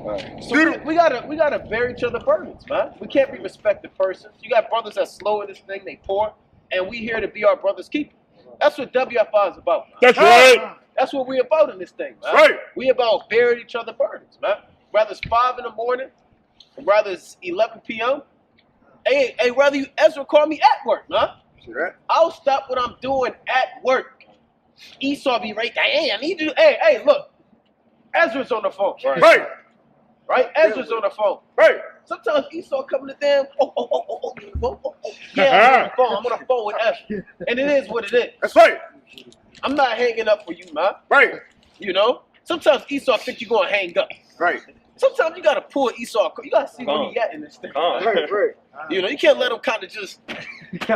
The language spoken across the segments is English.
Right. So we gotta bear each other's burdens, man. We can't be respected persons. You got brothers that's slow in this thing, they poor, and we here to be our brother's keeper. That's what WFI is about, man. That's right. That's what we about in this thing, man. Right. We about bearing each other's burdens, man. Whether it's 5 in the morning, whether it's 11 p.m. Hey, rather you Ezra call me at work, man. See that? I'll stop what I'm doing at work. Esau be right there. Hey, I need you. Hey, look. Ezra's on the phone. Right. Right? Ezra's on the phone. Right. Sometimes Esau coming to them. Yeah, I'm on the phone with Ezra. And it is what it is. That's right. I'm not hanging up for you, man. Right. You know? Sometimes Esau think you're going to hang up. Right. Sometimes you got to pull Esau. You got to see where he at in this thing. Right. You know, you can't let him kind of just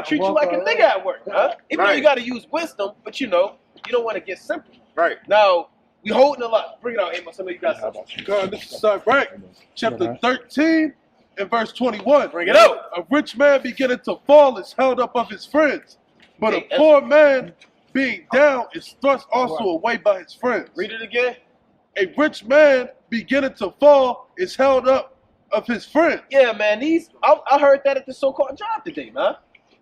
treat you like a nigga at work, huh? Even though you got to use wisdom, but you know, you don't want to get simple. Right. Now, we holding a lot. Bring it out, Amos. Some of you guys. God, this is Sirach, chapter 13 and verse 21. Bring it out. A rich man beginning to fall is held up of his friends, but Hey, a poor man being down is thrust also away by his friends. Read it again. A rich man beginning to fall is held up of his friends. Yeah, man. I heard that at the so-called job today, man.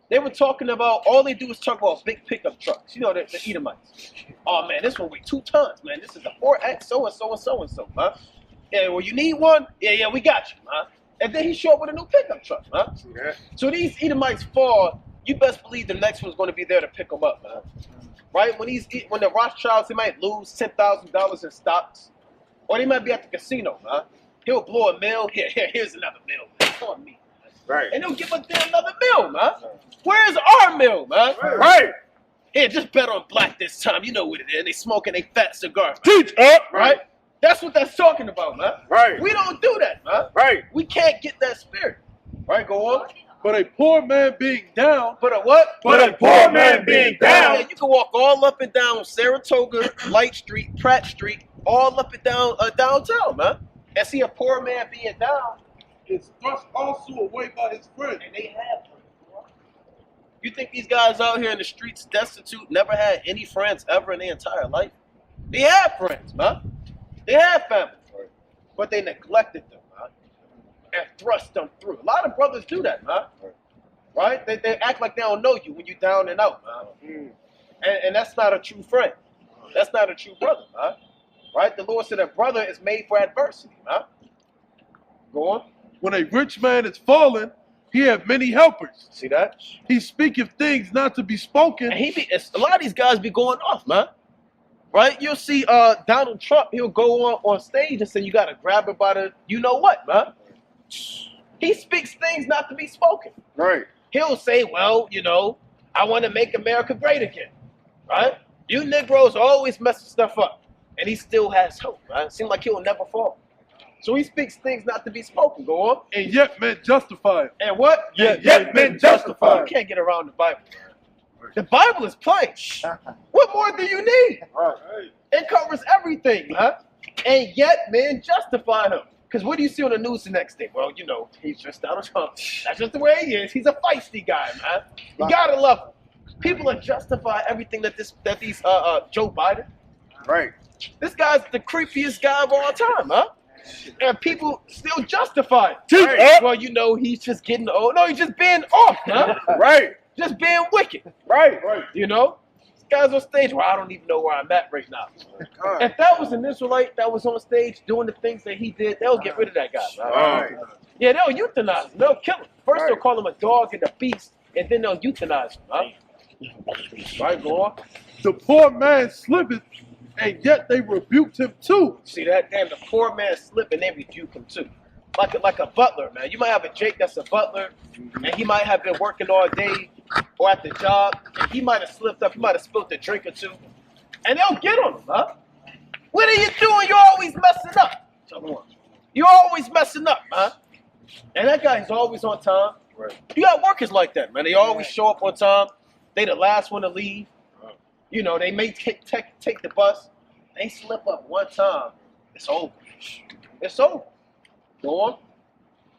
They were talking about, all they do is talk about big pickup trucks. You know, the Edomites. Oh, man, this one weigh 2 tons, man. This is a 4X, so-and-so and so-and-so, man. Yeah, well, you need one? Yeah, we got you, man. And then he showed up with a new pickup truck, man. Yeah. So these Edomites fall, you best believe the next one's going to be there to pick them up, man. Right? When the Rothschilds, they might lose $10,000 in stocks. Or they might be at the casino, man. He'll blow a mill. Here's another mill. On me. Right. And they'll give us another mill, man. Where's our mill, man? Right. Here, just bet on black this time. You know what it is. They smoking a fat cigar. Teach up. Right? That's what that's talking about, man. Right. We don't do that, man. Right. We can't get that spirit. Right, go on. But a poor man being down. But a what? But a poor man being down. Yeah, you can walk all up and down Saratoga, Light Street, Pratt Street, all up and down downtown, man. And see a poor man being down. Is thrust also away by his friends. And they have friends. You think these guys out here in the streets destitute never had any friends ever in their entire life? They have friends, man. They have family. But they neglected them, man. And thrust them through. A lot of brothers do that, man. Right? They act like they don't know you when you're down and out, man. And that's not a true friend. That's not a true brother, man. Right? The Lord said a brother is made for adversity, man. Go on. When a rich man is fallen, he have many helpers. See that? He speaketh things not to be spoken. And a lot of these guys be going off, man. Right? You'll see Donald Trump, he'll go on stage and say, you got to grab it by the, you know what, man? He speaks things not to be spoken. Right. He'll say, well, you know, I want to make America great again. Right? You Negroes always messing stuff up. And he still has hope, right? It seems like he'll never fall. So he speaks things not to be spoken. Go on. And yet men justify it. And what? Yet men justify You it. can't get around the Bible. The Bible is plain. What more do you need? Right. It covers everything, huh? And yet men justify him. Because what do you see on the news the next day? Well, you know, he's just Donald Trump. That's just the way he is. He's a feisty guy, man. You gotta love him. People are justifying everything that these Joe Biden. Right. This guy's the creepiest guy of all time, huh? And people still justify it. Right. Well, you know, he's just getting old. No, he's just being off, huh? Right. Just being wicked. Right. You know? This guy's on stage where I don't even know where I'm at right now. If that was an Israelite that was on stage doing the things that he did, they'll get rid of that guy, man. Right. Yeah, they'll euthanize him. They'll kill him. First they'll call him a dog and a beast, and then they'll euthanize him, huh? Right, go on. The poor man slippeth, and yet they rebuked him too. See that? Damn, the poor man slip and they rebuke him too. Like a butler, man. You might have a Jake that's a butler, and he might have been working all day or at the job, and he might have slipped up. He might have spilled a drink or two, and they'll get on him, huh? What are you doing? You're always messing up. You're always messing up, man. And that guy's always on time. Right. You got workers like that, man. They always show up on time. They the last one to leave. You know, they may take the bus. They slip up one time. It's over. It's over. Go on.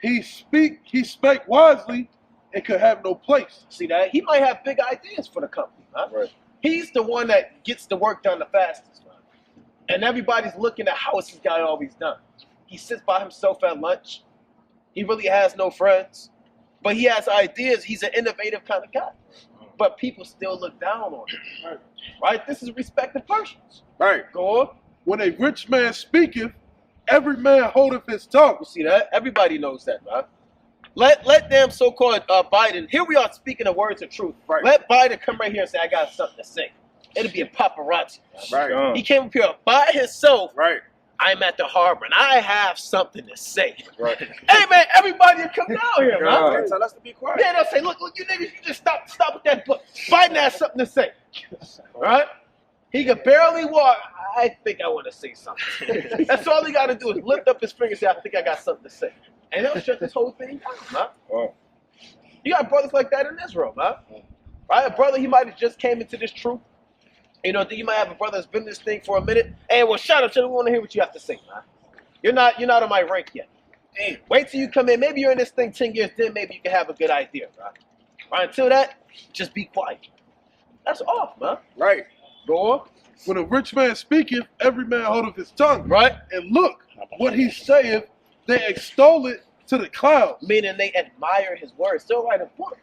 He spake wisely and could have no place. See that? He might have big ideas for the company, huh? Right. He's the one that gets the work done the fastest, man. And everybody's looking at how is this guy always done. He sits by himself at lunch. He really has no friends. But he has ideas. He's an innovative kind of guy. But people still look down on him. Right? This is respected persons. Right. Go on. When a rich man speaketh, every man holdeth his tongue. You see that? Everybody knows that, man. Let them so-called Biden, here we are speaking the words of truth. Right. Let Biden come right here and say, I got something to say. It'll be a paparazzi. Right. He came up here by himself. Right. I'm at the harbor and I have something to say. Right. Hey, man, everybody will come down here, man. Right. Tell us to be quiet. Yeah, they'll say, look, you niggas, you just stop with that book. Biden has something to say. All right? He could barely walk. I think I want to say something. That's all he got to do is lift up his finger and say, I think I got something to say. And they'll shut this whole thing down, man. Oh. You got brothers like that in Israel, man. Right? A brother, he might have just came into this truth. You know, you might have a brother that's been in this thing for a minute. Hey, well, shut up. We want to hear what you have to say, man. You're not on my rank yet. Hey, wait till you come in. Maybe you're in this thing 10 years, then maybe you can have a good idea, right? Right? Until that, just be quiet. That's off, man. Right. Go on. When a rich man speaketh, every man holdeth his tongue. Right? And look, what he saith, they extol it to the clouds. Meaning they admire his words. They'll write a book.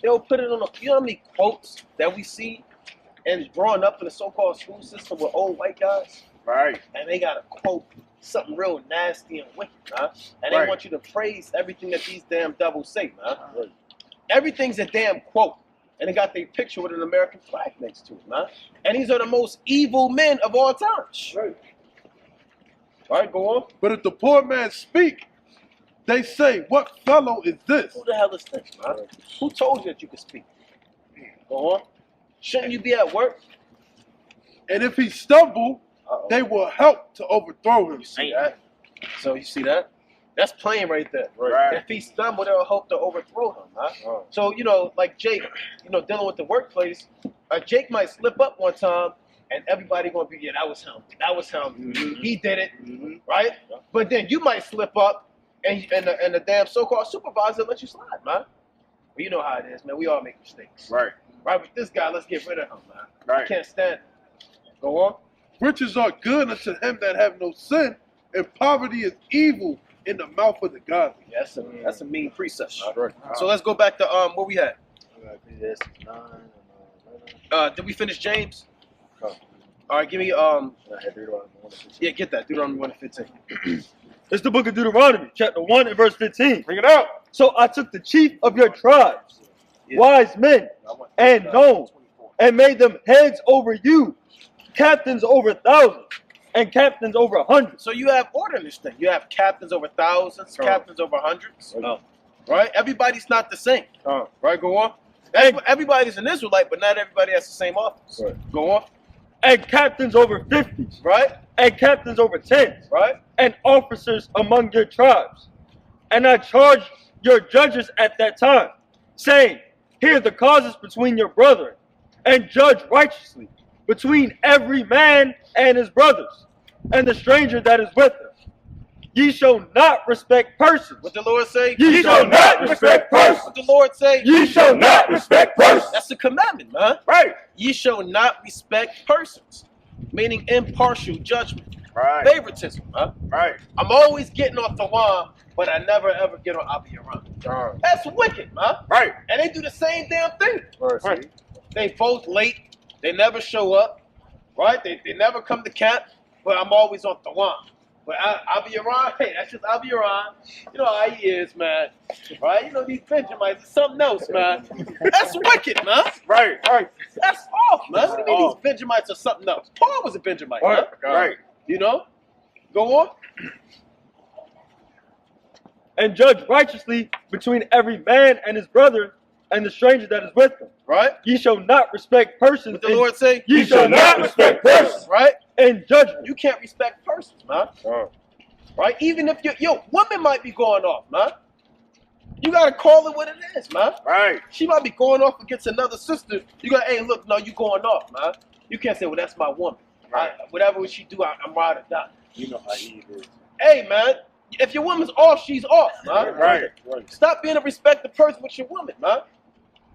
They'll put it on a, you know how many quotes that we see and growing up in the so-called school system with old white guys? Right. And they got to quote something real nasty and wicked, man. And they Right. want you to praise everything that these damn devils say, man. Right. Everything's a damn quote. And they got their picture with an American flag next to it, man. And these are the most evil men of all time. Right. All right, go on. But if the poor man speak, they say, what fellow is this? Who the hell is this, man? Who told you that you could speak? Go on. Shouldn't you be at work? And if he stumble, they will help to overthrow him. You see that? So you see that? That's playing right there. Right. If he stumbled, they'll help to overthrow him, huh? So, you know, like Jake, you know, dealing with the workplace, Jake might slip up one time and everybody gonna be, yeah, that was him. That was him. Mhm. He did it, Mm-hmm. right? But then you might slip up and the damn so-called supervisor let you slide, man. Well, you know how it is, man. We all make mistakes. Right. Right, but this guy, let's get rid of him, man. Right. I can't stand it. Go on. Riches are good unto him that have no sin, and poverty is evil in the mouth of the godly. Yeah, that's a mean precept. Right. So let's go back to what we had. Did we finish James? No. All right, give me yeah, get that Deuteronomy 1:15. It's the book of Deuteronomy, chapter 1 and verse 15. Bring it out. So I took the chief of your tribes, Yeah. wise men, and known, 24. and made them heads over you, captains over thousands, and captains over hundreds. So you have order in this thing. You have captains over thousands, Oh. captains over hundreds. Oh. Right? Everybody's not the same. Right? Go on. Everybody's an Israelite, but not everybody has the same office. Right. Go on. And captains over 50s, Right? and captains over 10s, Right? and officers among your tribes. And I charged your judges at that time, saying, hear the causes between your brethren, and judge righteously between every man and his brothers, and the stranger that is with him. Ye shall not respect persons. What the Lord say? Ye shall not respect persons. What the Lord say? Ye shall not respect persons. That's a commandment, man. Right. Ye shall not respect persons, meaning impartial judgment, Right. favoritism, man. Right. I'm always getting off the line, but I never ever get on Abiyaran. That's wicked, man. Right. And they do the same damn thing. Right. They both late. They never show up, right? They never come to camp, but I'm always off the line. But Abiyaran, hey, that's just Abiyaran. You know how he is, man. Right? You know these Benjamites, it's something else, man. That's wicked, man. Right. Right. That's off, man. What do you mean these Benjamites are something else? Paul was a Benjamite, man. Right. You know? Go on. And judge righteously between every man and his brother, and the stranger that is with him. Right? Ye shall not respect persons. What the Lord say? Ye shall not respect persons. Right? In judgment. You can't respect persons, man. Right? Even if your woman might be going off, man. You gotta call it what it is, man. Right. She might be going off against another sister. You got, hey, look, no, you going off, man. You can't say, well, that's my woman. Right. Whatever she do, I'm ride or die. You know how he is. Hey, man, if your woman's off, she's off, man. Right. Stop being a respected person with your woman, man.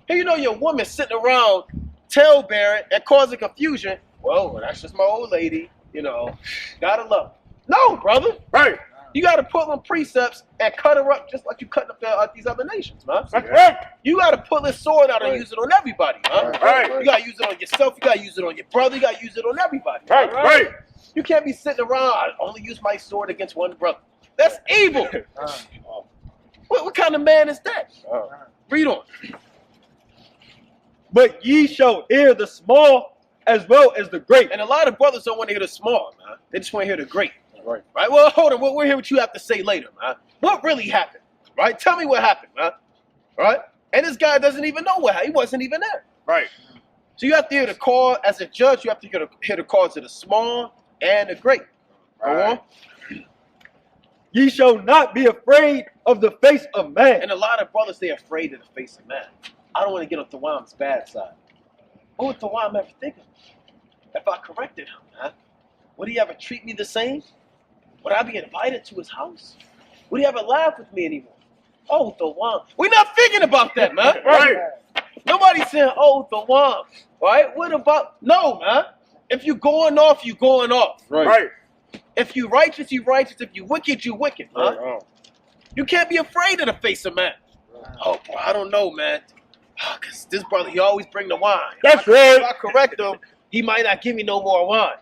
Here you know your woman sitting around tail-bearing and causing confusion. Well, that's just my old lady, you know. Gotta love her. No, brother. Right. You got to pull them precepts and cut her up just like you cut up these other nations, man. That's right. You got to pull this sword out and use it on everybody, man. Right. You got to use it on yourself. You got to use it on your brother. You got to use it on everybody. Right. Right. You can't be sitting around, I only use my sword against one brother. That's evil. What kind of man is that? Read on. But ye shall hear the small as well as the great. And a lot of brothers don't want to hear the small, man. They just want to hear the great. Right. Right? Well, hold on. We'll hear what you have to say later, man. What really happened? Right? Tell me what happened, man. Right? And this guy doesn't even know what happened. He wasn't even there. Right. So you have to hear the call, as a judge, you have to hear the calls of the small and the great. Go on. Ye shall not be afraid of the face of man. And a lot of brothers, they're afraid of the face of man. I don't want to get on Thawam's bad side. What would Thawam ever think of me if I corrected him, man? Would he ever treat me the same? Would I be invited to his house? Would he ever laugh with me anymore? Oh, Thawam. We're not thinking about that, man. Right. Nobody's saying, oh, Thawam. Right? What about? No, man. If you're going off, you're going off. Right. If you righteous, you righteous. If you wicked, you wicked, man. Right. You can't be afraid of the face of man. Oh, boy, I don't know, man. Because this brother, he always bring the wine. That's If right. I correct him, he might not give me no more wine.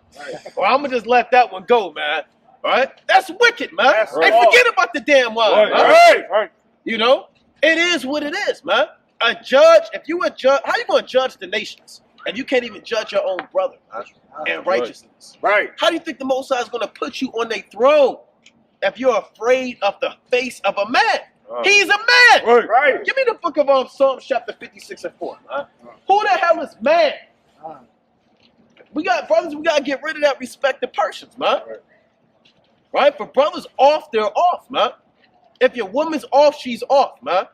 Or I'm going to just let that one go, man. All right? That's wicked, man. That's Hey, right. forget about the damn wine, man. Right. You know? It is what it is, man. A judge, if you a judge, how you going to judge the nations if you can't even judge your own brother, man, and righteousness? Right. How do you think the Most High is going to put you on their throne if you're afraid of the face of a man? He's a man. Right. Give me the book of Psalms chapter 56 and 4. Man. Who the hell is man? We got brothers, we got to get rid of that respect to persons, man. Right? For brothers off, they're off, man. If your woman's off, she's off, man.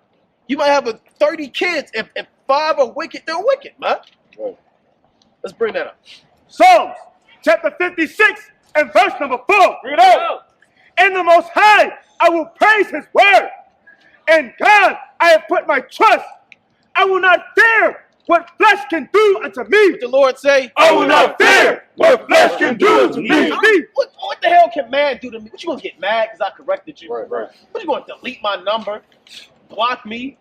You might have 30 kids. If 5 are wicked, they're wicked, man. Let's bring that up. Psalms chapter 56 and verse number 4. Read it out. In the Most High, I will praise His word. In God, I have put my trust. I will not fear what flesh can do unto me. What the Lord say? I will not fear what flesh can do unto me. What the hell can man do to me? What you gonna get mad because I corrected you? Right. What you gonna delete my number, block me,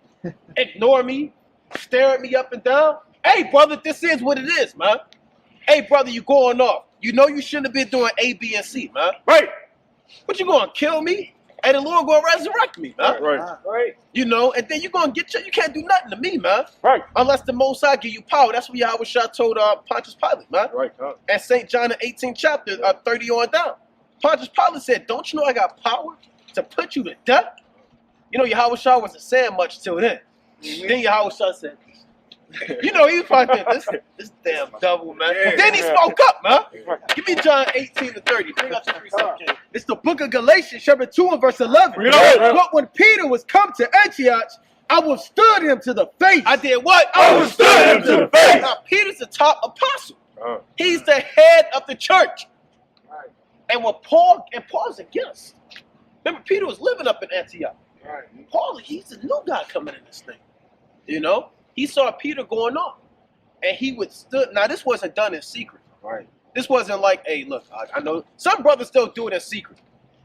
ignore me, stare at me up and down? Hey, brother, this is what it is, man. Hey, brother, you going off. You know you shouldn't have been doing A, B, and C, man. Right. What you gonna kill me? And the Lord gonna resurrect me, man. Right. You know, and then you gonna get you can't do nothing to me, man. Right. Unless the Most High give you power. That's what Yahweh Shah told Pontius Pilate, man. Right. And St. John the 18th chapter, 30 on down. Pontius Pilate said, don't you know I got power to put you to death? You know, Yahweh Shah wasn't saying much till then. Then Yahweh Shah said, you know, he was probably thinking, this damn devil, man. Yeah. Then he spoke up, man. Give me John 18 to 30. Bring up the 3 seconds. It's the book of Galations, chapter 2 and verse 11. Read it. But when Peter was come to Antioch, I withstood him to the face. I did what? I withstood him to the face. Now, Peter's the top apostle. He's the head of the church. And when Paul's against. Remember, Peter was living up in Antioch. Paul, he's the new guy coming in this thing. You know? He saw Peter going on. And he withstood. Now, this wasn't done in secret. Right. This wasn't like, hey, look, I know some brothers still do it in secret.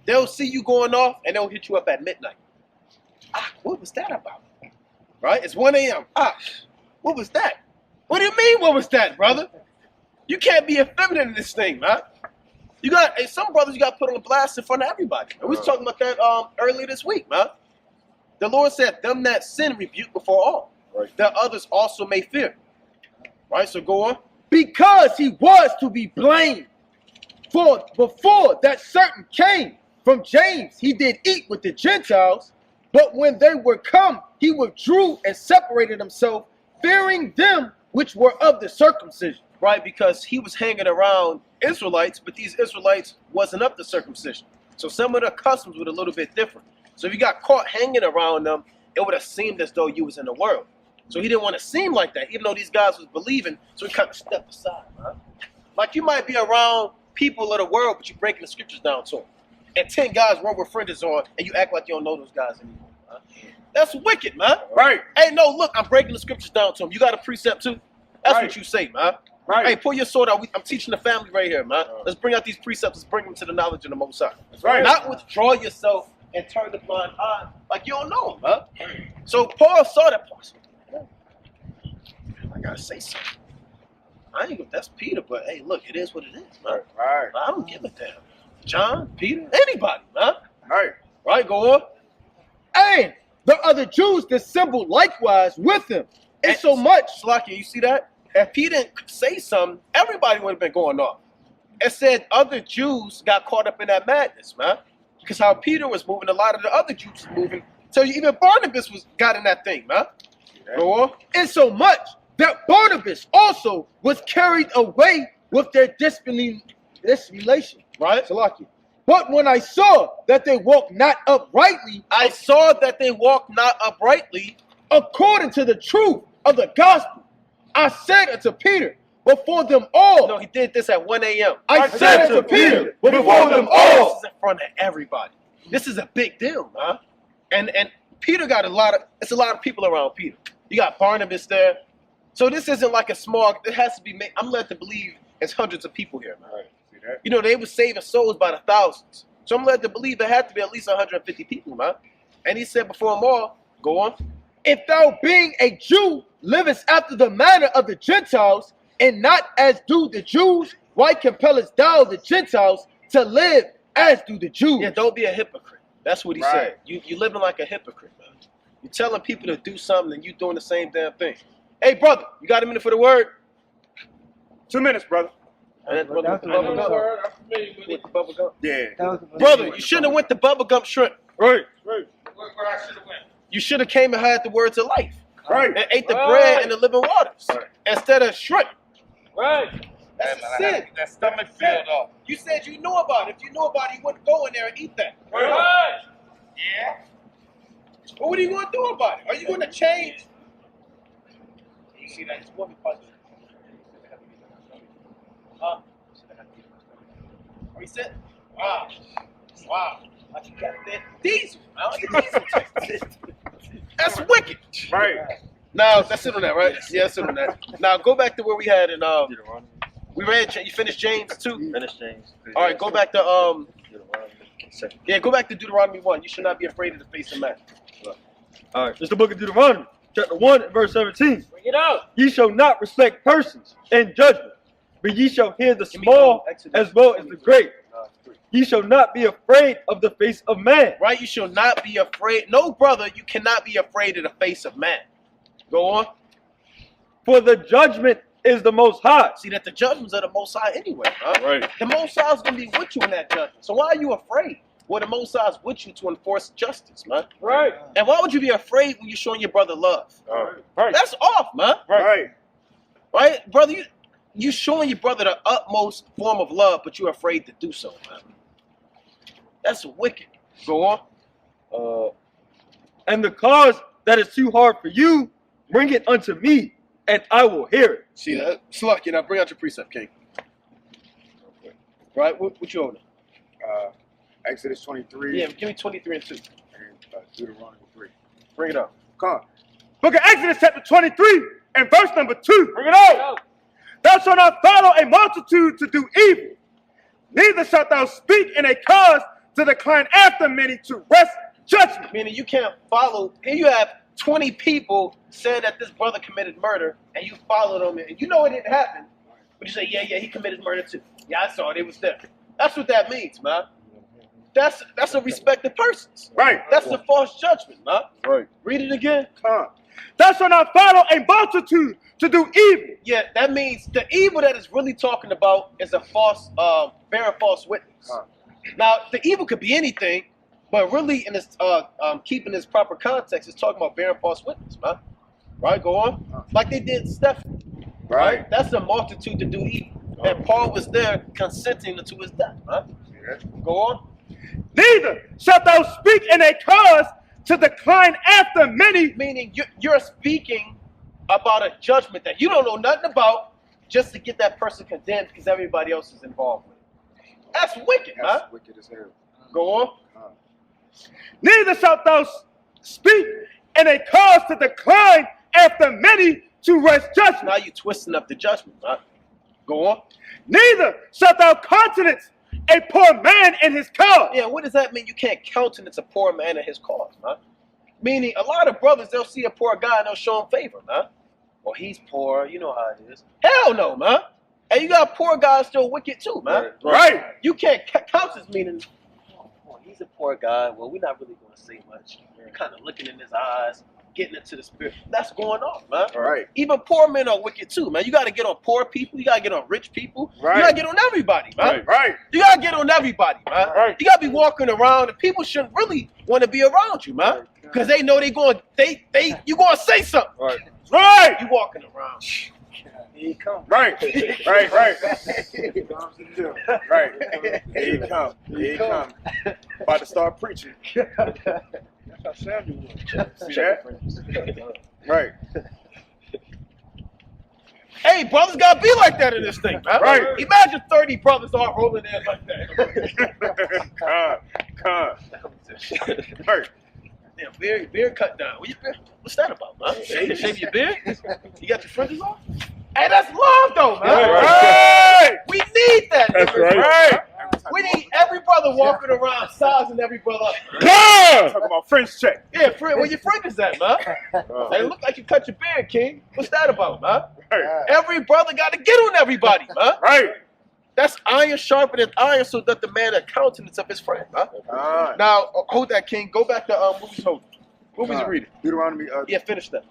They'll see you going off and they'll hit you up at midnight. What was that about? Right? It's 1 a.m. What was that? What do you mean, what was that, brother? You can't be effeminate in this thing, man. You got some brothers you got to put on blast in front of everybody. And we was talking about that earlier this week, man. The Lord said, them that sin rebuke before all, that others also may fear. Right, so go on. Because he was to be blamed. For before that certain came from James, he did eat with the Gentiles, but when they were come, he withdrew and separated himself, fearing them which were of the circumcision. Right, because he was hanging around Israelites, but these Israelites wasn't up to circumcision. So some of the customs were a little bit different. So if you got caught hanging around them, it would have seemed as though you was in the world. So he didn't want to seem like that, even though these guys was believing, so he kind of stepped aside, man. Like you might be around people of the world, but you're breaking the scriptures down to them. And 10 guys run with friends on, and you act like you don't know those guys anymore, man. That's wicked, man. Right. Hey, no, look, I'm breaking the scriptures down to them. You got a precept too? That's what you say, man. Right. Hey, pull your sword out. I'm teaching the family right here, man. Let's bring out these precepts. Let's bring them to the knowledge of the Most High. That's right. Not withdraw yourself and turn the blind eye like you don't know him, man. So Paul saw that part. I gotta say something. I ain't gonna, that's Peter, but hey, look, it is what it is, man. Right. I don't give a damn. John, Peter, anybody, man. Right. Right, go on. And the other Jews dissembled likewise with him. And so much. Slakia, you see that? If he didn't say something, everybody would have been going off. It said other Jews got caught up in that madness, man. Because how Peter was moving, a lot of the other Jews was moving. So even Barnabas got in that thing, man. Go on. And so much that Barnabas also was carried away with their dissimulation. Right? Salaki. But when I saw that they walked not uprightly, I saw that they walked not uprightly according to the truth of the gospel, I said unto Peter before them all. No, he did this at 1 a.m. I said unto Peter before them This all. is in front of everybody. This is a big deal, man. And Peter got a lot of people around Peter. You got Barnabas there. So this isn't like a small, it has to be made. I'm led to believe it's hundreds of people here, man. Right. See that? You know, they were saving souls by the thousands. So I'm led to believe there had to be at least 150 people, man. And he said before them all, go on. If thou being a Jew livest after the manner of the Gentiles, and not as do the Jews, why compellest thou the Gentiles to live as do the Jews? Yeah, don't be a hypocrite. That's what he Right. said. You living like a hypocrite, man. You're telling people to do something and you doing the same damn thing. Hey, brother, you got a minute for the word? 2 minutes, brother. And that's brother with the bubble gum. With the bubble gum. Yeah. Brother, you shouldn't have went to bubblegum shrimp. Right. Right. Where I should have went. You should have came and had the words of life. Right. And ate the bread and the living waters. Right. Instead of shrimp. Right. That's a sin. That stomach filled up. You said you knew about it. If you knew about it, you wouldn't go in there and eat that. Right. Yeah. But what are you going to do about it? Are you going to change? You see that? It's woman punch. Huh? What he said? Wow. Wow. Like you got that diesel. Like a diesel test. That's wicked. Right. Now, that's it on that, right? Yeah, that's it on that. Now, go back to where we had in, Deuteronomy. we read, you finished James 2? Finish James. All right, go back to, Deuteronomy. Second. yeah, go back to Deuteronomy 1. You should not be afraid of the face of man. All right, it's the book of Deuteronomy, chapter 1, and verse 17. Bring it out. Ye shall not respect persons in judgment, but ye shall hear the Give me, small Exodus as well as the great. 3. Ye shall not be afraid of the face of man. Right? You shall not be afraid. No, brother, you cannot be afraid of the face of man. Go on. For the judgment is the most high. See that the judgments are the Most High anyway, huh? Right. The Most High is going to be with you in that judgment. So why are you afraid? Well, the Most High is with you to enforce justice, man. Right. And why would you be afraid when you're showing your brother love? Right. That's off, man. Right. Right? Brother, you showing your brother the utmost form of love, but you're afraid to do so, man. That's wicked. Go on. And the cause that is too hard for you, bring it unto me, and I will hear it. See that? Slucky, now bring out your precept, King. Right? What you holding? Exodus 23 Yeah, give me 23 and 2. and Deuteronomy 3. Bring it up. Come on. Book of Exodus chapter 23 and verse number 2. Bring it out. Thou shalt not follow a multitude to do evil, neither shalt thou speak in a cause to decline after many to wrest judgment. Meaning you can't follow. Here you have 20 people saying that this brother committed murder, and you followed them, and you know it didn't happen, but you say, yeah, he committed murder too. Yeah, I saw it. It was there. That's what that means, man. That's a respected persons. Right. That's a false judgment, man. Right. Read it again. Come on. Thou shalt not follow a multitude to do evil. Yeah, that means the evil that it's really talking about is a false, bearing false witness. Now, the evil could be anything, but really in this, keeping this proper context, it's talking about bearing false witness, man. Right, go on. Like they did Stephen. Right? That's a multitude to do evil. And Paul was there consenting to his death, man. Go on. Neither shalt thou speak in a cause to decline after many. Meaning you're speaking about a judgment that you don't know nothing about just to get that person condemned because everybody else is involved with it. That's wicked, man. That's wicked as hell. Go on. Neither shalt thou speak in a cause to decline after many to wrest judgment. Now you're twisting up the judgment, man. Go on. Neither shalt thou countenance a poor man in his cause. Yeah, what does that mean? You can't countenance a poor man in his cause, man. Meaning, a lot of brothers, they'll see a poor guy and they'll show him favor, man. Well, he's poor, you know how it is. Hell no, man. And you got poor guys still wicked too, man. Right. You can't countenance meaning, oh, he's a poor guy. Well, we're not really going to say much. You're kind of looking in his eyes, getting into the spirit. That's going on, man. Right. Even poor men are wicked too, man. You got to get on poor people. You got to get on rich people. Right. You got to get on everybody, man. Right. You got to get on everybody, man. Right. You got to be walking around, and people shouldn't really want to be around you, man. Because they know you going to say something. Right. Right. You walking around. Right. Right. Right. Right. Here he come. Here he come. About to start preaching. That's how Samuel was. See that? Right. Hey, brothers got to be like that in this thing, man. Right. Imagine 30 brothers all rolling in like that. Right. Yeah, beard cut down. What's that about, man? Shave your beard? You got your fringes on? Hey, that's love, though, man. Right. We need that. That's nigga. right. We need every brother walking around, sizing every brother up. Talking about French check. Yeah, where your fringes at, man? Hey, look like you cut your beard, King. What's that about, man? Right. Every brother got to get on everybody, man. Right. That's iron sharpening iron, so that the man a countenance of his friend, huh? Now, hold that, King. Go back to movies. Hold. Movies you reading? Deuteronomy. Yeah, finish that.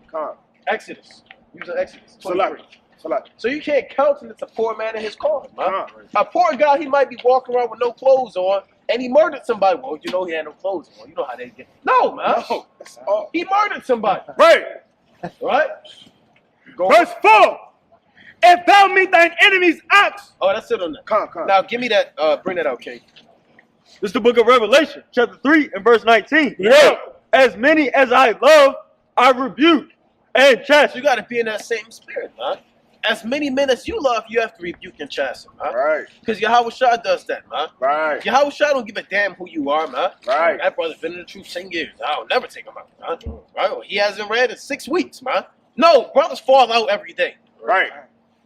Exodus. Use Exodus. Salat. So you can't countenance a poor man in his cause, man. A poor guy, he might be walking around with no clothes on, and he murdered somebody. Well, you know he had no clothes on. You know how they get. No, man. No. He murdered somebody. Right. Right? Go Verse 4. If thou meet thine enemy's ox. Oh, that's it on that. Come. Now, give me that. Bring that out, King. This is the book of Revelation, chapter 3 and verse 19. Yeah. As many as I love, I rebuke and So chasten. you got to be in that same spirit, man. As many men as you love, you have to rebuke and chasten, man. Right. Because Yahweh Shah does that, man. Right. Yahweh Shah don't give a damn who you are, man. Right. That brother's been in the truth 10 years. I'll never take him out, man. Right? Well, he hasn't read in 6 weeks, man. No, brothers fall out every day. Right.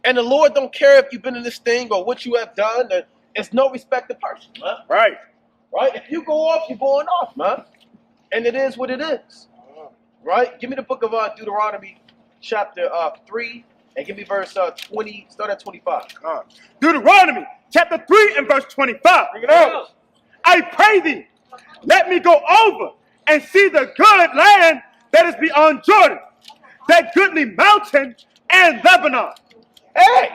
And the Lord don't care if you've been in this thing or what you have done. It's no respect to person, man. Right. Right? If you go off, you're going off, man. And it is what it is. Right? Give me the book of Deuteronomy, chapter 3, and give me verse 20. Start at 25. Deuteronomy chapter 3 and verse 25. Bring it out. I pray thee, let me go over and see the good land that is beyond Jordan, that goodly mountain and Lebanon. Hey!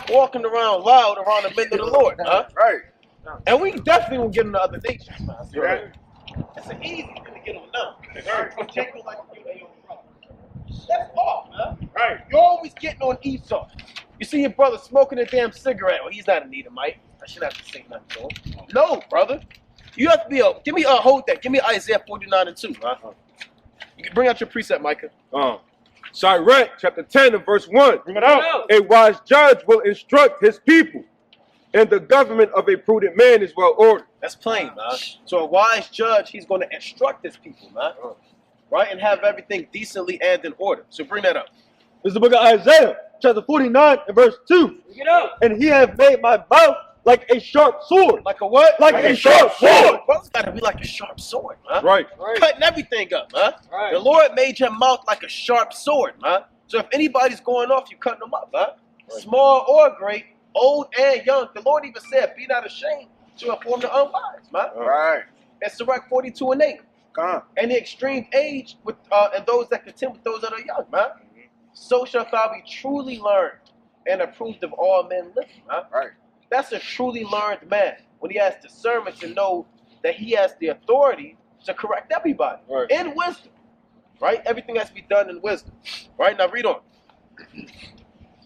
Walking around loud around the men of the Lord, huh? Right. And we definitely will get them to other nations, man. Right. It's an easy thing to get them now. Right. Take them like you ain't on the rock. That's all, man. Right. You're always getting on Esau. You see your brother smoking a damn cigarette. Well, he's not an Edomite. I shouldn't have to say nothing to him. No, brother. You have to be give me hold that. Give me Isaiah 49 and 2, huh? You can bring out your precept, Micah. Sirach, chapter 10 and verse 1. Bring it out. A wise judge will instruct his people, and the government of a prudent man is well ordered. That's plain, man. So a wise judge, he's going to instruct his people, man. Right? And have everything decently and in order. So bring that up. This is the book of Isaiah, chapter 49 and verse 2. And he hath made my mouth like a sharp sword. Like a what? Like a sharp sword. Brother's got to be like a sharp sword, man. Right. Cutting everything up, man. Right. The Lord made your mouth like a sharp sword, man. So if anybody's going off, you cutting them up, man. Small or great, old and young. The Lord even said, be not ashamed to inform the unwise, man. Right. That's Sirach 42 and 8. Come. And the extreme age with and those that contend with those that are young, man. So shalt thou be truly learned and approved of all men living, man. Right. That's a truly learned man when he has discernment to know that he has the authority to correct everybody in wisdom, right? Everything has to be done in wisdom, right? Now read on.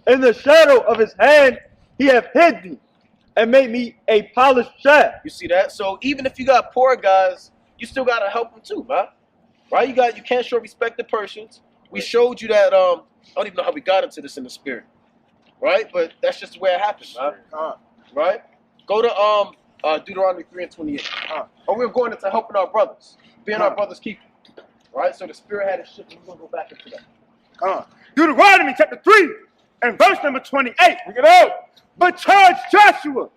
In the shadow of his hand he hath hid me, and made me a polished shaft. You see that? So even if you got poor guys, you still gotta help them too, man. Right? You can't show respect to persons. We showed you that. I don't even know how we got into this in the spirit, right? But that's just the way it happens, man. Right? Go to Deuteronomy 3 and 28. Or we're going into helping our brothers, being our brothers' keeper. Right? So the spirit had a shift, and we're gonna go back into that. Deuteronomy chapter 3 and verse number 28. Bring it out. But charge Joshua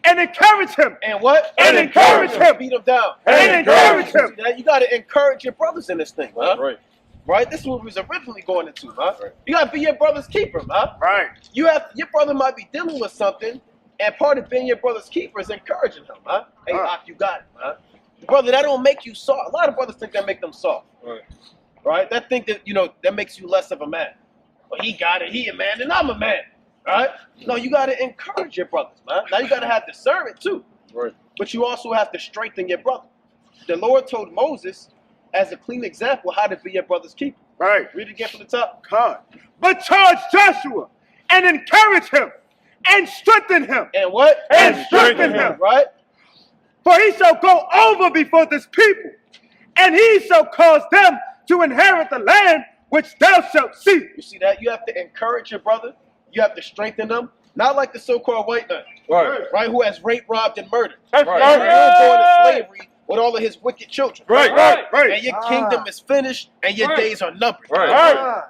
and encourage him. And what? And encourage him. Beat him down. And encourage him. See that? You got to encourage your brothers in this thing, huh? Right. Right? This is what we was originally going into, huh? Right. You got to be your brother's keeper, huh? Right. Your brother might be dealing with something, and part of being your brother's keeper is encouraging him, huh? Hey, Doc, you got it, huh? Brother, that don't make you soft. A lot of brothers think that make them soft. Right. Right? That think that, that makes you less of a man. Well, he got it. He a man, and I'm a man. Right? No, you got to encourage your brothers, man. Now you got to have discernment too. Right. But you also have to strengthen your brother. The Lord told Moses, as a clean example, how to be your brother's keeper. Right. Read it again from the top. But charge Joshua and encourage him and strengthen him. And what? And strengthen him. Right? For he shall go over before this people, and he shall cause them to inherit the land which thou shalt see. You see that? You have to encourage your brother. You have to strengthen them. Not like the so-called white man. Right. Right? Who has raped, robbed, and murdered. That's Right. Right? You're going to slavery with all of his wicked children. Right. And your kingdom is finished, and your days are numbered. Right.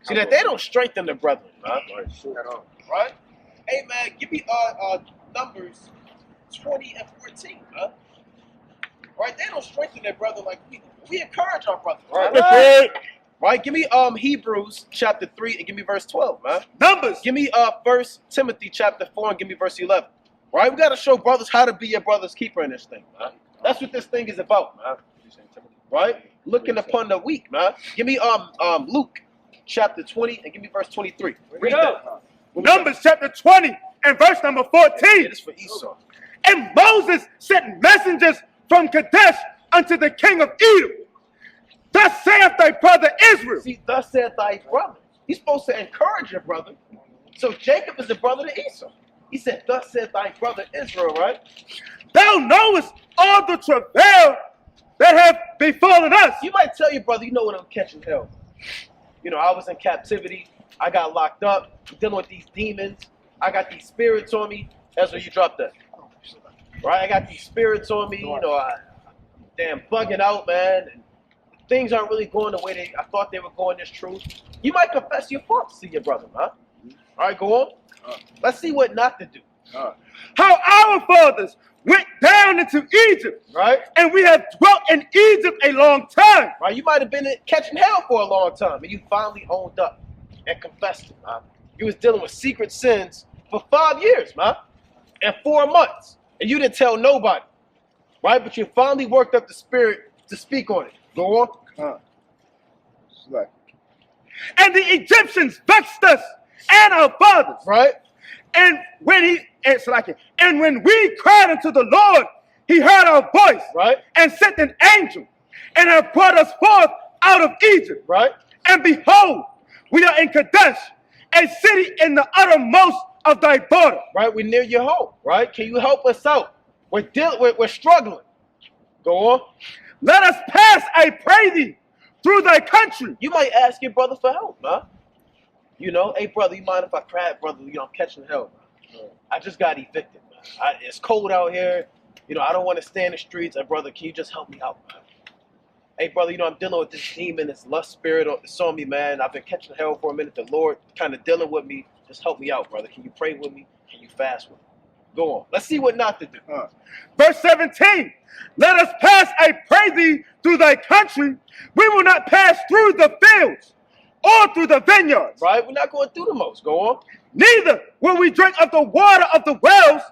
See that? They don't strengthen the brethren, huh? Right? Hey, man, give me Numbers 20 and 14, huh? Right? They don't strengthen their brother like we do. We encourage our brothers. Right. Right? Give me Hebrews chapter 3 and give me verse 12, man. Numbers. Give me 1 Timothy chapter 4 and give me verse 11. Right? We got to show brothers how to be your brother's keeper in this thing, man. That's what this thing is about, man. Right? Looking upon the weak, man. Give me Luke chapter 20 and give me verse 23. Read that. Numbers chapter 20 and verse number 14. Yeah, this is for Esau. And Moses sent messengers from Kadesh unto the king of Edom. Thus saith thy brother Israel. See, thus saith thy brother. He's supposed to encourage your brother. So Jacob is the brother to Esau. He said, thus saith thy brother Israel, right? Thou knowest all the travail that have befallen us. You might tell your brother, what I'm catching hell. I was in captivity. I got locked up. I'm dealing with these demons. I got these spirits on me. That's where you drop that. Right? I got these spirits on me. I'm damn bugging out, man. And things aren't really going the way I thought they were going this truth. You might confess your faults to your brother, huh? All right, go on. Let's see what not to do. How our fathers went down into Egypt, Right? and we have dwelt in Egypt a long time. Right? You might have been catching hell for a long time, and you finally owned up and confessed it, man. You was dealing with secret sins for 5 years, man, and 4 months, and you didn't tell nobody, right? But you finally worked up the spirit to speak on it. Go on. And the Egyptians vexed us and our fathers. Right? And when we cried unto the Lord, he heard our voice, Right? and sent an angel, and have brought us forth out of Egypt. Right? And behold, we are in Kadesh, a city in the uttermost of thy border. Right? We're near your home. Right? Can you help us out? We're struggling. Go on. Let us pass, I pray thee, through thy country. You might ask your brother for help, man. Hey, brother, you mind if I cry, brother? I'm catching hell, man. I just got evicted, man. It's cold out here. I don't want to stay in the streets. Hey, brother, can you just help me out, man? Hey, brother, I'm dealing with this demon, this lust spirit. It's on me, man. I've been catching hell for a minute. The Lord kind of dealing with me. Just help me out, brother. Can you pray with me? Can you fast with me? Go on. Let's see what not to do. Verse 17, let us pass, I pray thee, through thy country. We will not pass through the fields or through the vineyards. Right? We're not going through the most. Go on. Neither will we drink of the water of the wells.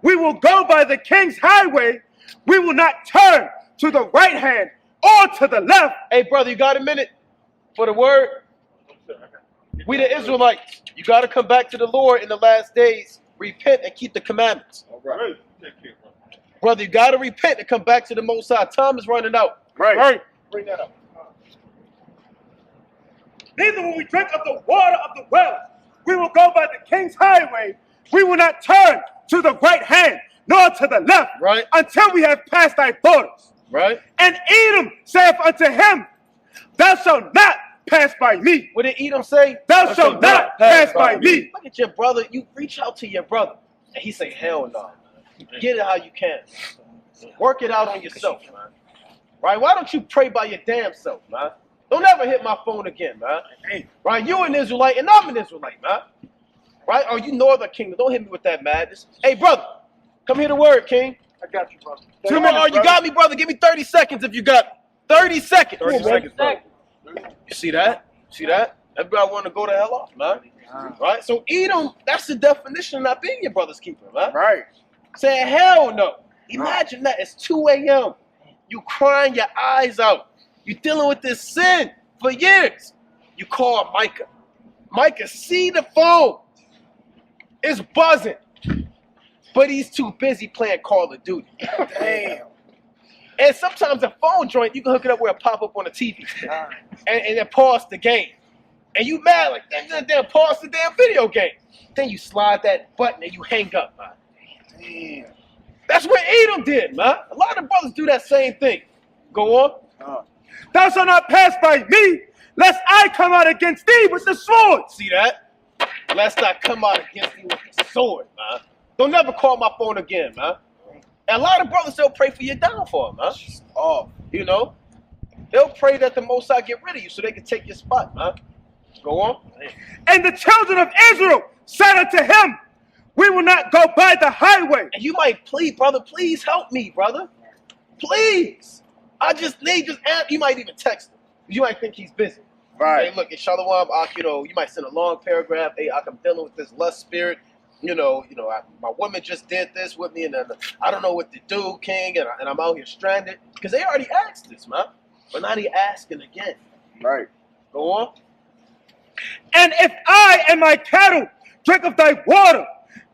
We will go by the king's highway. We will not turn to the right hand or to the left. Hey, brother, you got a minute for the word? We the Israelites. You got to come back to the Lord in the last days. Repent and keep the commandments. All right. Brother, you got to repent and come back to the Most High. Time is running out. Right. Bring that up. Neither will we drink of the water of the wells. We will go by the king's highway. We will not turn to the right hand nor to the left, Right. until we have passed thy borders. Right? And Edom saith unto him, thou shalt not pass by me. What did Edom say? Thou shalt not pass by me. Look at your brother. You reach out to your brother. And he say, hell no. Get it how you can. Work it out on yourself, man. Right? Why don't you pray by your damn self, man? Don't ever hit my phone again, man. Right? You an Israelite and I'm an Israelite, man. Right? Oh, you Northern Kingdom. Don't hit me with that madness. Hey, brother, come hear the word, King. I got you, brother. 2 minutes. Oh, you got me, brother. Give me 30 seconds if you got it. 30 seconds. 30 seconds, brother. You see that? See that? Everybody want to go the hell off, man. Right? So Edom, that's the definition of not being your brother's keeper, man. Right. Saying hell no. Imagine that. It's 2 a.m. You crying your eyes out. You dealing with this sin for years. You call Micah. Micah see the phone. It's buzzing. But he's too busy playing Call of Duty. Damn. And sometimes the phone joint, you can hook it up where it pop up on the TV. And then pause the game. And you mad like, then pause the damn video game. Then you slide that button and you hang up, man. Damn. That's what Edom did, man. A lot of brothers do that same thing. Go on. Thou shalt not pass by me, lest I come out against thee with the sword. See that? Lest I come out against you with the sword, man. Don't never call my phone again, man. And a lot of brothers, they'll pray for your downfall, man. Oh, you know? They'll pray that the Most High get rid of you so they can take your spot, man. Go on. And the children of Israel said unto him, we will not go by the highway. And you might plead, brother, please help me, brother. Please. I just need, you might even text him. You might think he's busy. Right. Hey, look, it's Shalom, you know, you might send a long paragraph. Hey, I'm dealing with this lust spirit. My woman just did this with me, and I don't know what to do, King, and I'm out here stranded. Because they already asked this, man. But now they asking again. Right. Go on. And if I and my cattle drink of thy water,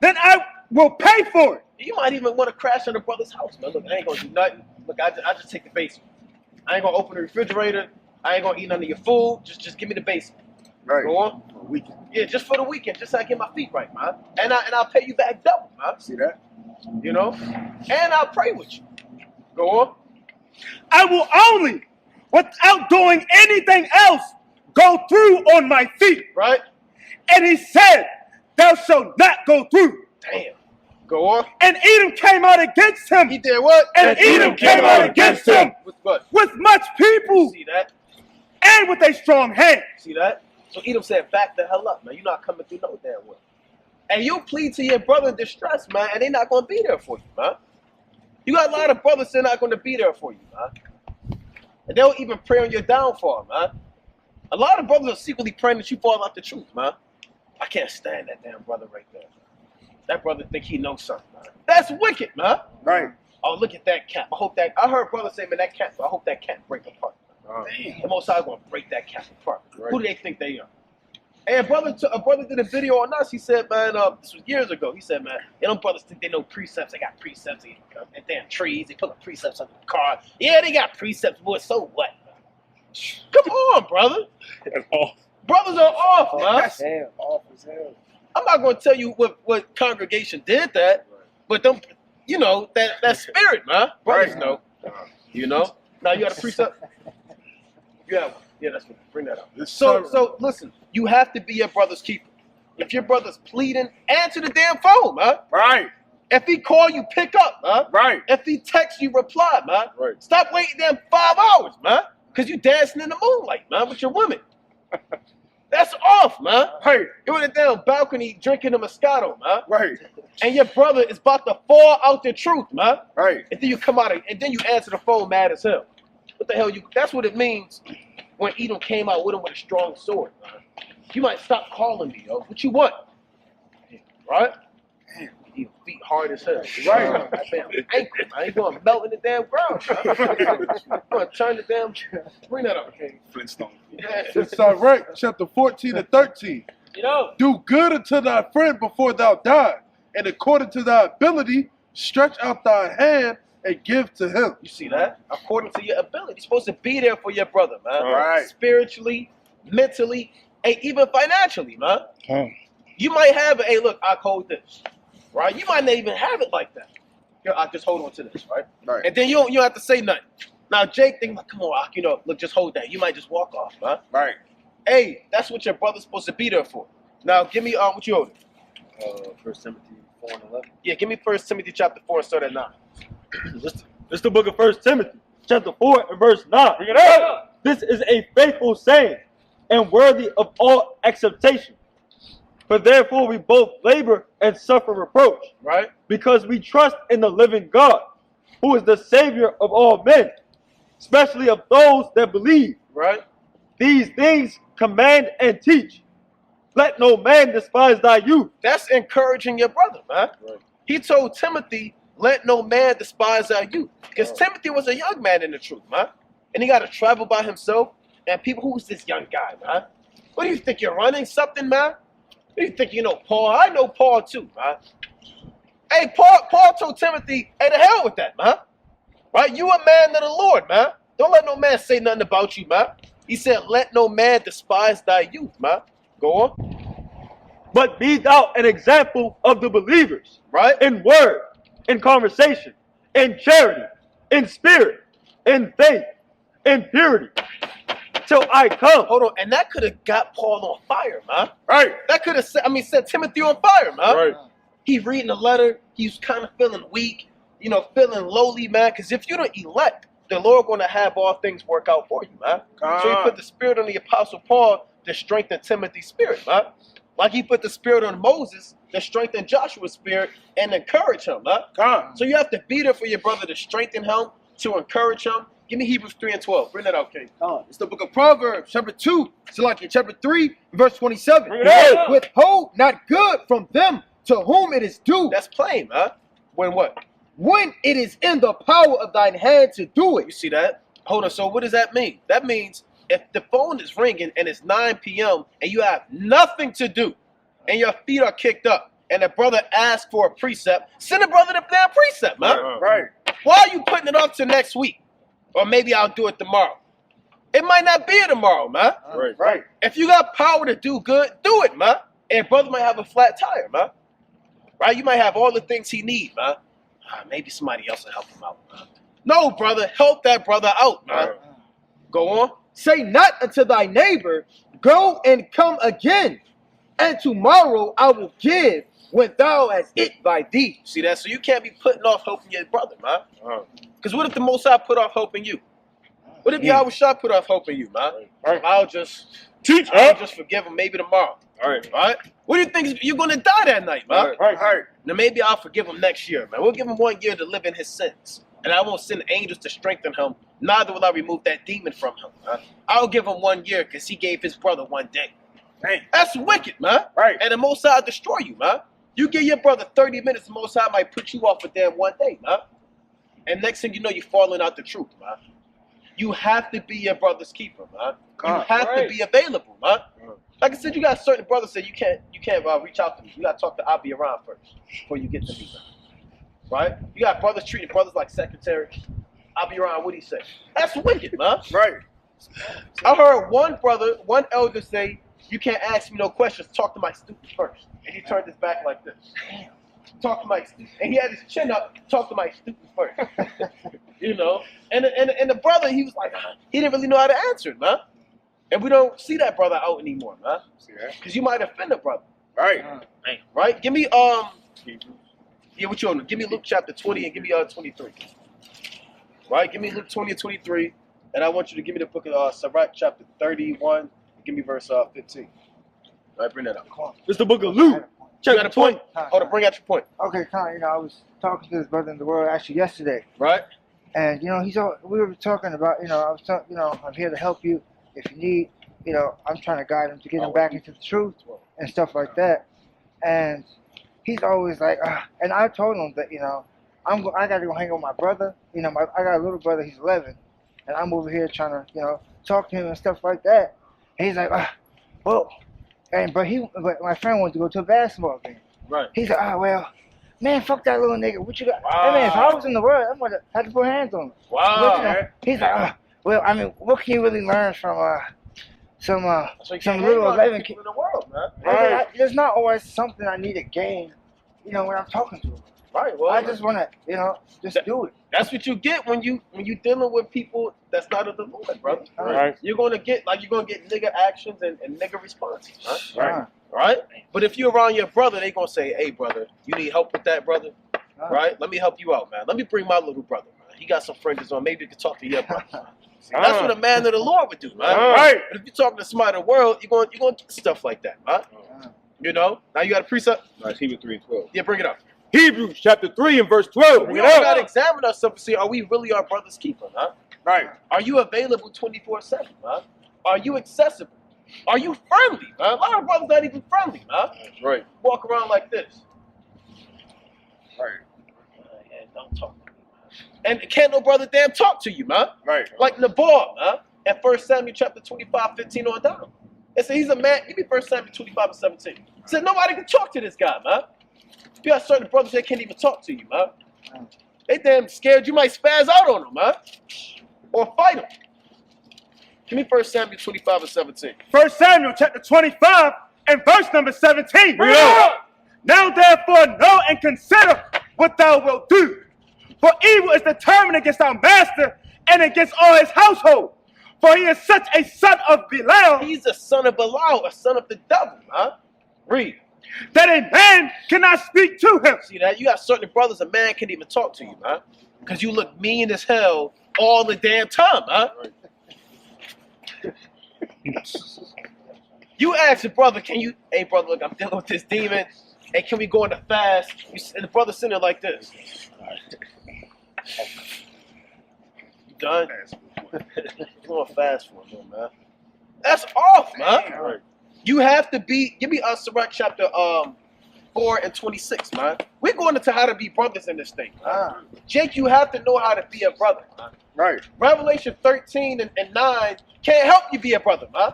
then I will pay for it. You might even want to crash on the brother's house, man. Look, I ain't going to do nothing. Look, I just take the basement. I ain't going to open the refrigerator. I ain't going to eat none of your food. Just give me the basement. Right. Go on. For a weekend. Yeah, just for the weekend, just so I get my feet right, man. And I'll pay you back double, man. See that? You know? And I'll pray with you. Go on. I will only, without doing anything else, go through on my feet. Right? And he said, thou shalt not go through. Damn. Go on. And Edom came out against him. He did what? And Edom came out against him. With what? With much people. See that? And with a strong hand. See that? So Edom said, back the hell up, man. You're not coming through no damn way. And you plead to your brother in distress, man, and they're not going to be there for you, man. You got a lot of brothers that are not going to be there for you, man. And they'll even pray on your downfall, man. A lot of brothers are secretly praying that you fall out the truth, man. I can't stand that damn brother right there. That brother think he knows something, man. That's wicked, man. Right. Oh, look at that cap. I heard brothers say, man, that cap, I hope that cap break apart. The Most High going to break that cap apart. Right. Who do they think they are? And a brother did a video on us. He said, man, this was years ago. He said, man, them brothers think they know precepts. They got precepts and damn trees. They put the precepts under the car. Yeah, they got precepts, boy. So what? Come on, brother. Brothers are off, man. Damn, off as hell. I'm not going to tell you what congregation did that, but them, you know, that spirit, man. Brothers know. You know? Now you got a precept? You have one. Yeah, that's what. Bring that up. So listen, you have to be your brother's keeper. If your brother's pleading, answer the damn phone, man. Right. If he call you, pick up, man. Right. If he text you, reply, man. Right. Stop waiting them 5 hours, man. Because you dancing in the moonlight, man, with your women. That's off, man. Right. You're in the damn balcony drinking a Moscato, man. Right. And your brother is about to fall out the truth, man. Right. And then you come out and then you answer the phone mad as hell. What the hell that's what it means when Edom came out with him with a strong sword, man. You might stop calling me, yo. What you want? Right? Damn, your feet hard as hell. Right. Damn ankle, man. You going to melt in the damn ground, man. I'm going to turn the damn, bring that up. Flintstone. Yeah. It's Sirach, chapter 14 and 13. You know? Do good unto thy friend before thou die, and according to thy ability, stretch out thy hand and give to him. You see that? According to your ability. You're supposed to be there for your brother, man. Right. Spiritually, mentally, and even financially, man. You might have it, hey, look, I hold this. Right? You might not even have it like that. Here, I just hold on to this, right? Right. And then you don't have to say nothing. Now, Jake think like, come on, you know, look, just hold that. You might just walk off, man. Right. Hey, that's what your brother's supposed to be there for. Now, give me what you owed. 1 Timothy 4 and 11. Yeah, give me 1 Timothy chapter 4 and start at 9. This the book of 1 Timothy, chapter 4 and verse 9. Bring it up. This is a faithful saying and worthy of all acceptation. For therefore we both labor and suffer reproach, Right? because we trust in the living God, who is the Savior of all men, especially of those that believe. Right? These things command and teach. Let no man despise thy youth. That's encouraging your brother, man. Right. He told Timothy, let no man despise our youth. Because Timothy was a young man in the truth, man. And he got to travel by himself. And people, who's this young guy, man? What do you think, you're running something, man? What do you think, you know Paul? I know Paul too, man. Hey, Paul told Timothy, hey, the hell with that, man. Right? You a man of the Lord, man. Don't let no man say nothing about you, man. He said, let no man despise thy youth, man. Go on. But be thou an example of the believers, Right? in word, in conversation, in charity, in spirit, in faith, in purity, till I come. Hold on. And that could have got Paul on fire, man. Right. That could have set Timothy on fire, man. Right. He reading the letter. He's kind of feeling weak, you know, feeling lowly, man. Because if you don't elect, the Lord going to have all things work out for you, man. So he put the spirit on the Apostle Paul to strengthen Timothy's spirit, man. Like he put the spirit on Moses to strengthen Joshua's spirit and encourage him, man. So you have to be there for your brother to strengthen him, to encourage him. Give me Hebrews 3 and 12. Bring that out, King. It's the book of Proverbs, chapter 2, Sirach, chapter 3, verse 27. Bring it out. Withhold not good from them to whom it is due, That's plain, man. When what? when it is in the power of thine hand to do You it. see that? Hold on. So what does that mean? That means if the phone is ringing and it's 9 p.m. and you have nothing to do and your feet are kicked up and a brother asks for a precept, send a brother the damn precept, man. Right. Why are you putting it off to next week? Or maybe I'll do it tomorrow. It might not be tomorrow, man. Right. Right. If you got power to do good, do it, man. And brother might have a flat tire, man. Right? You might have all the things he needs, man. Maybe somebody else will help him out, man. No, brother. Help that brother out, man. Right. Go on. Say not unto thy neighbor, go and come again, and tomorrow I will give when thou hast it by thee. See that? So you can't be putting off helping your brother, man. Because what if the Most High put off helping you? What if Yahweh Shah put off helping you, man? Right. I'll just forgive him maybe tomorrow. Right? What do you think? You're going to die that night, man. Right. Now maybe I'll forgive him next year, man. We'll give him 1 year to live in his sins. And I won't send angels to strengthen him. Neither will I remove that demon from him, man. I'll give him 1 year because he gave his brother 1 day. Dang. That's wicked, man. Right. And the Most High will destroy you, man. You give your brother 30 minutes, the Most High might put you off for damn 1 day, man. And next thing you know, you're falling out the truth, man. You have to be your brother's keeper, man. You have to be available, man. Like I said, you got certain brothers that you can't reach out to me. You got to talk to Abi around first before you get to me, man. Right? You got brothers treating brothers like secretaries. Abi around, what he say? That's wicked, man. Right. I heard one elder say, you can't ask me no questions, talk to my students first. And he turned his back like this. Talk to my students. And he had his chin up, talk to my students first. You know? And the brother, he was like, he didn't really know how to answer it, man. And we don't see that brother out anymore, man. Because you might offend a brother. Right. Right? Give me, yeah, what you on? Give me Luke chapter 20 and give me 23. Right? Give me Luke 20 and 23. And I want you to give me the book of Sirach chapter 31. And give me verse 15. All right, bring that up. It's the book of Luke, You got chapter a point? 20. Hold on, bring out your point. Okay, Con, I was talking to this brother in the world actually yesterday, Right? and we were talking about, I was talking, I'm here to help you if you need, I'm trying to guide him to get him back into the truth and stuff like that, and he's always like, and I told him that, I got to go hang out with my brother, I got a little brother, he's 11, and I'm over here trying to, talk to him and stuff like that, and he's like, well. But my friend wanted to go to a basketball game. Right. He's like, well, man, fuck that little nigga. What you got? Wow. Hey, man, if I was in the world, I'm gonna have to put hands on him. Wow. He's like, well, I mean, what can you really learn from some So you can't little hang out with 11 people kid? in the world, man. Right. There's not always something I need to gain, when I'm talking to him. Right. Well, I just want to, just do it. that's what you get when you dealing with people that's not of the Lord, brother. Right. You're gonna get nigga actions and nigga responses, right? Right. Right? But if you're around your brother, they gonna say, hey brother, you need help with that, brother? Right? Let me help you out, man. Let me bring my little brother, man. He got some friends on. Maybe you can talk to your brother. That's what a man of the Lord would do, man. Right. But if you're talking to somebody in the world, you're going to get stuff like that, man. You know? Now you got a precept? That's Hebrews 3:12. Yeah, bring it up. Hebrews chapter 3 and verse 12. We Bring it all up. got to examine ourselves and see, are we really our brother's keeper, huh? Right. Are you available 24/7, huh? Are you accessible? Are you friendly, man? A lot of brothers not even friendly, huh? That's right. Walk around like this. Right. Yeah, don't talk to me, man. And can't no brother damn talk to you, man. Right. Like Nabal, man. At 1 Samuel chapter 25:15 on down. It said he's a man. Give me 1 Samuel 25:17. It said nobody can talk to this guy, man. You got certain brothers that can't even talk to you, man. They damn scared you might spaz out on them, man. Or fight them. Give me 1 Samuel 25:17. 1 Samuel chapter 25 and verse number 17. Bring it up. Now therefore know and consider what thou wilt do. For evil is determined against our master and against all his household. For he is such a son of Belial He's a son of Belial, a son of the devil, man. Read. that a man cannot speak to him. See that? You got certain brothers a man can't even talk to you, man. Because you look mean as hell all the damn time, man. You ask your brother, can you, hey brother, look, I'm dealing with this demon. Hey, can we go on a fast? And the brother sitting there like this. You done? Go on fast for a little, man. That's off, man. You have to be, give me Sirach chapter 4 and 26, man. We're going into how to be brothers in this thing, man. Jake, you have to know how to be a brother, man. Right. Revelation 13 and 9 can't help you be a brother, man.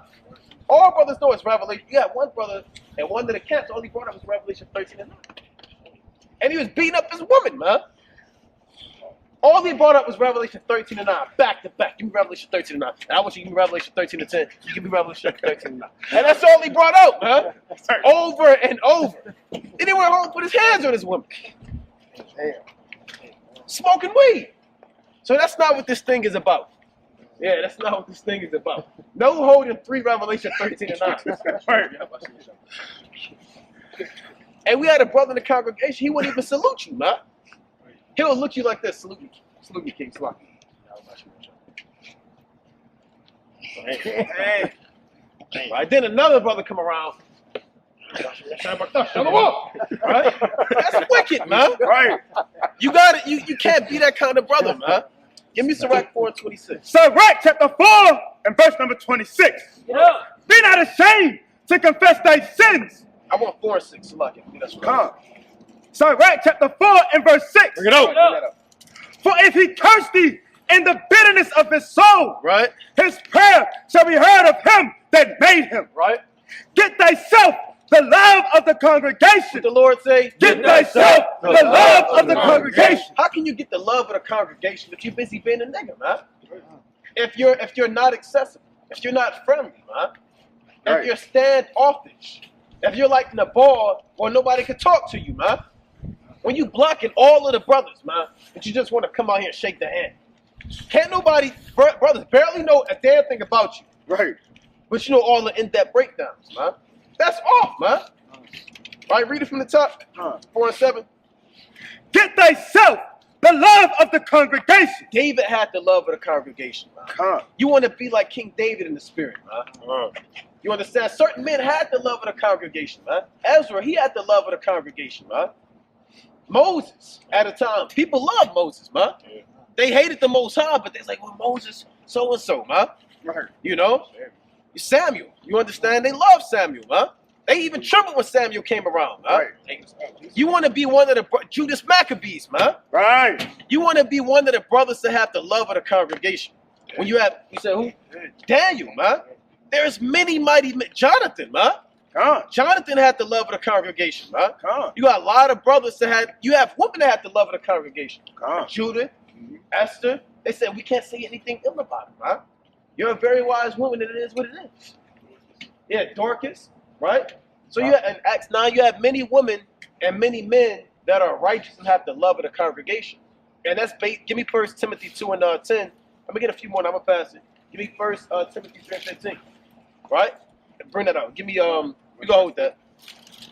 All brothers know it's Revelation. You got one brother and one of the camps, all he brought up was Revelation 13 and 9. And he was beating up his woman, man. All he brought up was Revelation 13 and 9, back to back. Give me Revelation 13 and 9. I want you to give me Revelation 13 and 10. You give me Revelation 13 and 9. And that's all he brought out, man. Over and over. He didn't want to put his hands on his woman. Smoking weed. So that's not what this thing is about. Yeah, that's not what this thing is about. No holding 3 Revelation 13 and 9. And we had a brother in the congregation, he wouldn't even salute you, man. He'll look you like this. Salute me. Salute me, King. Salute me. Right. Then another brother come around. Right? That's wicked, man. Right. You got it. You can't be that kind of brother, man. Give me Sirach 4 and 26. Sirach chapter 4 and verse number 26. Be not ashamed to confess thy sins. I want 4 and 6. Salute me. That's right. Come. Sirach chapter 4 and verse 6. Bring it out. For if he curse thee in the bitterness of his soul, Right? his prayer shall be heard of him that made him. Right? Get thyself the love of the congregation. What the Lord say? Get thyself the love of the congregation. How can you get the love of the congregation if you're busy being a nigga, man? If you're not accessible, if you're not friendly, man, if you're standoffish, if you're like Nabal or nobody can talk to you, man. When you blocking all of the brothers, man, but you just want to come out here and shake their hand. Can't nobody, brothers barely know a damn thing about you. Right. But you know all the in-depth breakdowns, man. That's off, man. All right, read it from the top. 4 and 7. Get thyself the love of the congregation. David had the love of the congregation, man. Come. You want to be like King David in the spirit, man. You understand? Certain men had the love of the congregation, man. Ezra, he had the love of the congregation, man. Moses, at a time, people loved Moses, man. They hated the Most High, but they're like, well, Moses, so-and-so, man. Right. You know? Samuel, you understand? They loved Samuel, man. They even trembled when Samuel came around, man. Right. You want to be one of the Judas Maccabees, man. Right. You want to be one of the brothers that have the love of the congregation. When you said who? Daniel, man. There's many mighty men. Jonathan, man. Come. Jonathan had the love of the congregation, man. Come. You got a lot of brothers that had, you have women that had the love of the congregation. Come. Judith, Esther, they said, we can't say anything ill about it, man. You're a very wise woman, and it is what it is. Yeah, Dorcas, right? So you have, in Acts 9, you have many women and many men that are righteous and have the love of the congregation. And that's give me 1 Timothy 2 and 10. I'm gonna get a few more and I'm gonna pass it. Give me 1 Timothy 3 and 15. Right? And bring that out. Give me we go with that.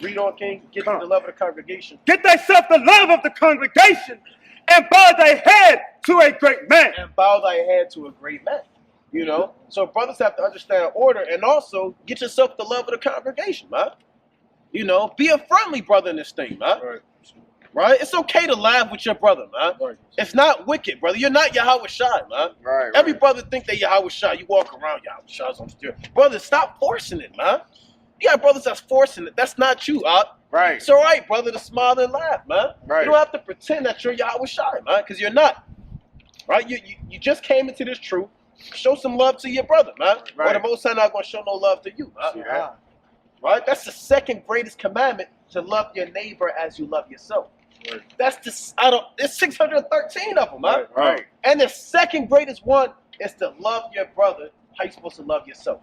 Read on, King. Get the love of the congregation. Get thyself the love of the congregation and bow thy head to a great man. And bow thy head to a great man. You know, so brothers have to understand order and also get yourself the love of the congregation, man. You know, be a friendly brother in this thing, man. Right? It's okay to laugh with your brother, man. It's not wicked, brother. You're not Yahweh Shai, man. Every brother think they Yahweh Shai. You walk around, Yahweh Shai's on steer. Brother, stop forcing it, man. You got brothers that's forcing it. That's not you, Right. It's all right, brother, to smile and laugh, man. Right. You don't have to pretend that you're Yahweh Shai, man, because you're not. Right? You just came into this truth. Show some love to your brother, man. Right. Or the Most High not going to show no love to you, man. Yeah. Right? That's the second greatest commandment, to love your neighbor as you love yourself. Right. That's there's 613 of them, man. Right. And the second greatest one is to love your brother. How you supposed to love yourself?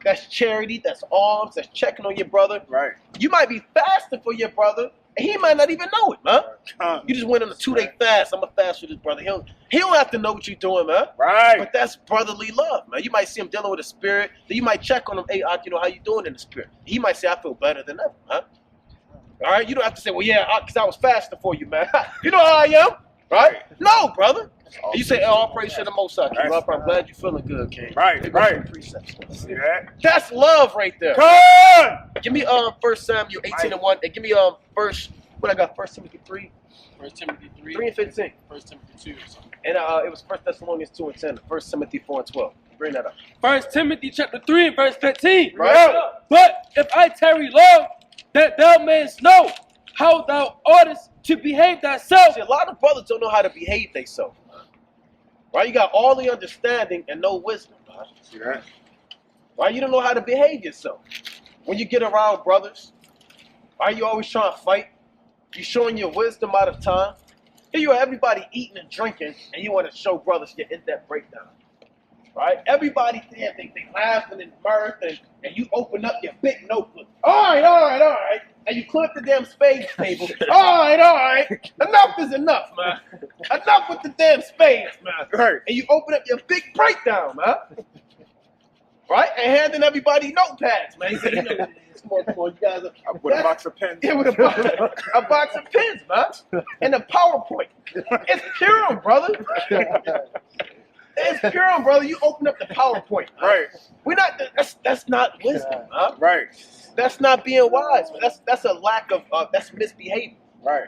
That's charity, that's alms, that's checking on your brother. Right. You might be fasting for your brother, and he might not even know it, man. You just went on a 2-day fast. I'm going to fast for this brother. He don't have to know what you're doing, man. Right. But that's brotherly love, man. You might see him dealing with a spirit. Then you might check on him. Hey, you know, how you doing in the spirit? He might say, I feel better than ever, man. All right? You don't have to say, well, yeah, because I was fasting for you, man. You know how I am, right? No, brother. And you say, oh, all praise to the Most High. King. I'm glad you're feeling good, King. Right. See that? That's love right there. Come on. Give me 1 Samuel 18:1, and give me first. What I got? 1 Timothy 3. 1 Timothy 3. 3 and 15. 1 Timothy 2 or something. And it was 1 Thessalonians 2 and 10. 1 Timothy 4 and 12. Bring that up. 1 Timothy chapter 3 and verse 15. Right. But if I tarry long, that thou mayest know how thou oughtest to behave thyself. See, a lot of brothers don't know how to behave themselves. Right? You got all the understanding and no wisdom. Right? See that? Right? You don't know how to behave yourself. When you get around brothers, why you always trying to fight? You showing your wisdom out of time. Here you are, everybody eating and drinking, and you want to show brothers your in-depth breakdown. Right? Everybody there, they laughing and mirth, and you open up your big notebook. All right. And you clear up the damn spades table. All right. Enough is enough, man. Enough with the damn spades, man. Right. And you open up your big breakdown, man. Right? And handing everybody notepads, man. He said, you know what it is. Come on, you guys. With a box of pens. Yeah, with a box of pens, man. And a PowerPoint. It's pure, brother. It's pure, brother. You open up the PowerPoint. Man. Right. We're not. That's not wisdom, man. Right. That's not being wise. Man. That's a lack of. That's misbehavior. Right.